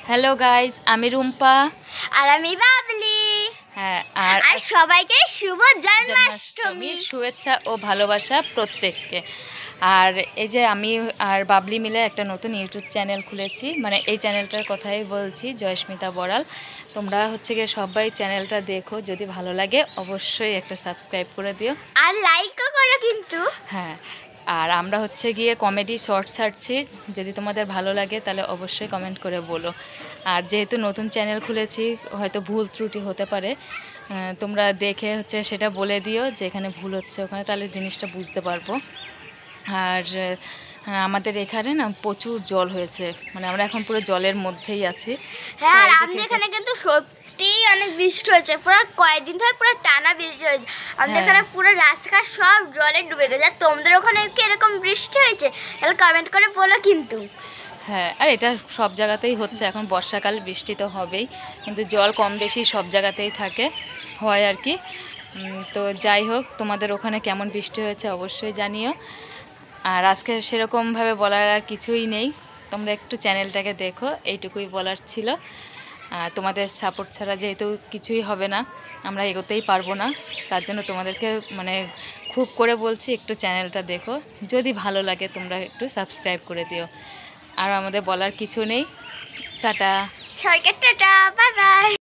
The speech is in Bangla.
হ্যালো গাইস, আমি রুম্পা আর আমি বাবলি। হ্যাঁ, আর সবাইকে শুভ জন্মাষ্টমী শুভেচ্ছা ও ভালোবাসা প্রত্যেককে। আর এই যে আমি আর বাবলি মিলে একটা নতুন ইউটিউব চ্যানেল খুলেছি, মানে এই চ্যানেলটার কথাই বলছি, জয়স্মিতা বড়াল। তোমরা হচ্ছে গিয়ে সবাই চ্যানেলটা দেখো, যদি ভালো লাগে অবশ্যই একটা সাবস্ক্রাইব করে দিও আর লাইকও করো কিন্তু। হ্যাঁ, আর আমরা হচ্ছে গিয়ে কমেডি শর্ট ছাড়ছি, যদি তোমাদের ভালো লাগে তাহলে অবশ্যই কমেন্ট করে বলো। আর যেহেতু নতুন চ্যানেল খুলেছি, হয়তো ভুল ত্রুটি হতে পারে, তোমরা দেখে হচ্ছে সেটা বলে দিও যে এখানে ভুল হচ্ছে ওখানে, তাহলে জিনিসটা বুঝতে পারবো। আর আমাদের এখানে না প্রচুর জল হয়েছে, মানে আমরা এখন পুরো জলের মধ্যেই আছি। হ্যাঁ, আর আমাদের এখানে কিন্তু সত্যিই অনেক বৃষ্টি হয়েছে, পুরো কয়েকদিন ধরে পুরো টানা বৃষ্টি হয়েছে। আমাদের এখানে পুরো রাস্তাঘাট সব জলে ডুবে গেছে। আর তোমাদের ওখানে কি এরকম বৃষ্টি হয়েছে? তাহলে কমেন্ট করে বলো কিন্তু। হ্যাঁ, আর এটা সব জায়গাতেই হচ্ছে, এখন বর্ষাকাল, বৃষ্টি তো হবেই, কিন্তু জল কম বেশি সব জায়গাতেই থাকে, হয় আর কি। তো যাই হোক, তোমাদের ওখানে কেমন বৃষ্টি হয়েছে অবশ্যই জানিও। আর আজকে সেরকমভাবে বলার আর কিছুই নেই, তোমরা একটু চ্যানেলটাকে দেখো, এইটুকুই বলার ছিল। তোমাদের সাপোর্ট ছাড়া যেহেতু কিছুই হবে না, আমরা এগোতেই পারবো না, তার জন্য তোমাদেরকে মানে খুব করে বলছি, একটু চ্যানেলটা দেখো, যদি ভালো লাগে তোমরা একটু সাবস্ক্রাইব করে দিও। আর আমাদের বলার কিছু নেই। টাটা, সবাইকে টাটা, বাই বাই।